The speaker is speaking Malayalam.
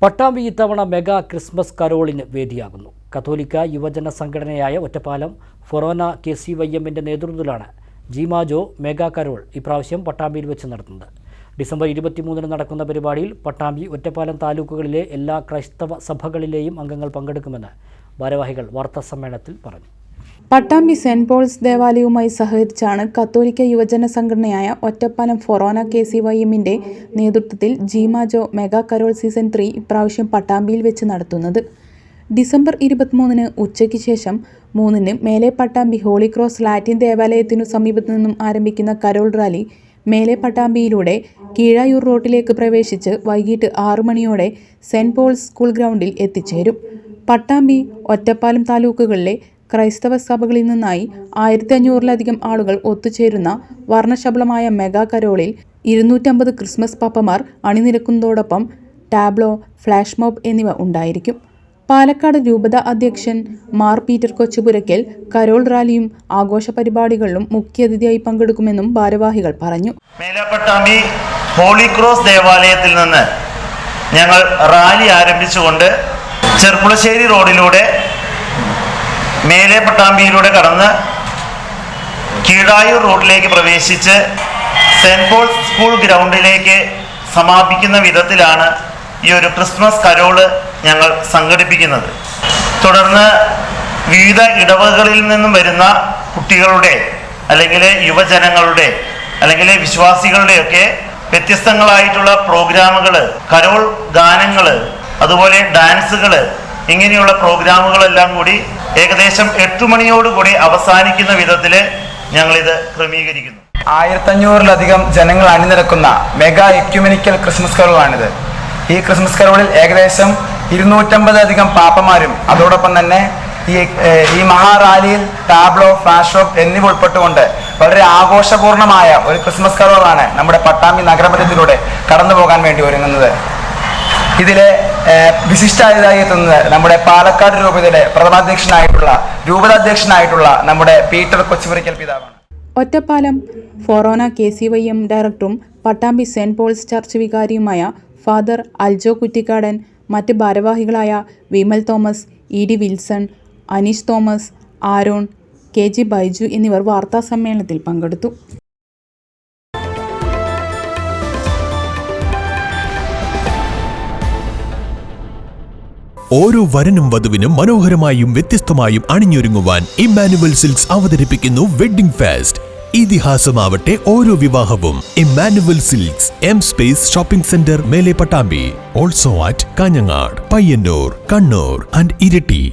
പട്ടാമ്പി ഇത്തവണ മെഗാ ക്രിസ്മസ് കരോളിന് വേദിയാകുന്നു. കത്തോലിക്ക യുവജന സംഘടനയായ ഒറ്റപ്പാലം ഫൊറോന KCYMന്റെ നേതൃത്വത്തിലാണ് ജീമാജോ മെഗാ കരോൾ ഇപ്രാവശ്യം പട്ടാമ്പിയിൽ വെച്ച് നടത്തുന്നത്. ഡിസംബർ 23 നടക്കുന്ന പരിപാടിയിൽ പട്ടാമ്പി ഒറ്റപ്പാലം താലൂക്കുകളിലെ എല്ലാ ക്രൈസ്തവ സഭകളിലെയും അംഗങ്ങൾ പങ്കെടുക്കുമെന്ന് ഭാരവാഹികൾ വാർത്താസമ്മേളനത്തിൽ പറഞ്ഞു. പട്ടാമ്പി സെന്റ് പോൾസ് ദേവാലയവുമായി സഹകരിച്ചാണ് കത്തോലിക്ക യുവജന സംഘടനയായ ഒറ്റപ്പാലം ഫൊറോന KCYMന്റെ നേതൃത്വത്തിൽ ജീമാജോ മെഗാ കരോൾ സീസൺ 3 ഇപ്രാവശ്യം പട്ടാമ്പിയിൽ വെച്ച് നടത്തുന്നത്. ഡിസംബർ 23 ഉച്ചയ്ക്ക് ശേഷം 3 മേലെ പട്ടാമ്പി ഹോളി ക്രോസ് ലാറ്റിൻ ദേവാലയത്തിനു സമീപത്തു നിന്നും ആരംഭിക്കുന്ന കരോൾ റാലി മേലെ പട്ടാമ്പിയിലൂടെ കീഴായൂർ റോഡിലേക്ക് പ്രവേശിച്ച് വൈകിട്ട് 6 മണിയോടെ സെന്റ് പോൾസ് സ്കൂൾ ഗ്രൗണ്ടിൽ എത്തിച്ചേരും. പട്ടാമ്പി ഒറ്റപ്പാലം താലൂക്കുകളിലെ ക്രൈസ്തവ സഭകളിൽ നിന്നായി 1500-ലധികം ആളുകൾ ഒത്തുചേരുന്ന വർണ്ണശബളമായ മെഗാ കരോളിൽ 250 ക്രിസ്മസ് പാപ്പമാർ അണിനിരക്കുന്നതോടൊപ്പം ടാബ്ലോ, ഫ്ലാഷ് മോബ് എന്നിവ ഉണ്ടായിരിക്കും. പാലക്കാട് രൂപത അധ്യക്ഷൻ മാർ പീറ്റർ കൊച്ചുപുരയ്ക്കൽ കരോൾ റാലിയും ആഘോഷ പരിപാടികളിലും മുഖ്യാതിഥിയായി പങ്കെടുക്കുമെന്നും ഭാരവാഹികൾ പറഞ്ഞു. മേലപ്പട്ടാമ്പി ഹോളി ക്രോസ് ദേവാലയത്തിൽ നിന്ന് ഞങ്ങൾ റാലി ആരംഭിച്ചുകൊണ്ട് ചെർപ്പുളശ്ശേരി റോഡിലൂടെ മേലെ പട്ടാമ്പിയിലൂടെ കടന്ന് കീഴായൂർ റോഡിലേക്ക് പ്രവേശിച്ച് സെന്റ് പോൾസ് സ്കൂൾ ഗ്രൗണ്ടിലേക്ക് സമാപിക്കുന്ന വിധത്തിലാണ് ഈ ഒരു ക്രിസ്മസ് കരോള് ഞങ്ങൾ സംഘടിപ്പിക്കുന്നത്. തുടർന്ന് വിവിധ ഇടവകളിൽ നിന്നും വരുന്ന കുട്ടികളുടെ അല്ലെങ്കിൽ യുവജനങ്ങളുടെ അല്ലെങ്കിൽ വിശ്വാസികളുടെയൊക്കെ വ്യത്യസ്തങ്ങളായിട്ടുള്ള പ്രോഗ്രാമുകൾ, കരോൾ ഗാനങ്ങൾ, അതുപോലെ ഡാൻസുകൾ, ഇങ്ങനെയുള്ള പ്രോഗ്രാമുകളെല്ലാം കൂടി ഏകദേശം 8 മണിയോടുകൂടി അവസാനിക്കുന്ന വിധത്തിൽ ഞങ്ങളിത് ക്രമീകരിക്കുന്നു. 1500-ലധികം ജനങ്ങൾ അണിനിരക്കുന്ന മെഗാ എക്യുമെനിക്കൽ ക്രിസ്മസ് കരോളാണിത്. ഈ ക്രിസ്മസ് കരോളിൽ ഏകദേശം 250-ലധികം പാപ്പമാരും അതോടൊപ്പം തന്നെ ഈ മഹാറാലിയിൽ ടാബ്ലോ, ഫ്ലാഷ് മോബ് എന്നിവ ഉൾപ്പെട്ടുകൊണ്ട് വളരെ ആഘോഷപൂർണമായ ഒരു ക്രിസ്മസ് കരോളാണ് നമ്മുടെ പട്ടാമ്പി നഗരമധ്യത്തിലൂടെ കടന്നു പോകാൻ വേണ്ടി ഒരുങ്ങുന്നത്. ഇതിലെ വിശിഷ്ടാതിഥിയായി എത്തുന്നത് നമ്മുടെ പാലക്കാട് രൂപതയുടെ രൂപതാധ്യക്ഷനായിട്ടുള്ള നമ്മുടെ പീറ്റർ കൊച്ചുപുരയ്ക്കൽ പിതാവാണ്. ഒറ്റപ്പാലം ഫൊറോന KCYM ഡയറക്ടറും പട്ടാമ്പി സെന്റ് പോൾസ് ചർച്ച് വികാരിയുമായ ഫാദർ അൽജോ കുറ്റിക്കാടൻ, മറ്റ് ഭാരവാഹികളായ Vimal Thomas, ED Wilson, Aneesh Thomas, Aaron, KG Baiju എന്നിവർ വാർത്താസമ്മേളനത്തിൽ പങ്കെടുത്തു. ഓരോ വരനും വധുവിനും മനോഹരമായും വ്യത്യസ്തമായും അണിഞ്ഞൊരുങ്ങുവാൻ ഇമ്മാനുവൽ സിൽക്സ് അവതരിപ്പിക്കുന്നു വെഡ്ഡിംഗ് ഫെസ്റ്റ്. ഇതിഹാസമാവട്ടെ ഓരോ വിവാഹവും. Emmanuel Silks, M Space shopping centre, മേലെ Pattambi. Also at Kanhangad, Payyanur, Kannur and Iritty.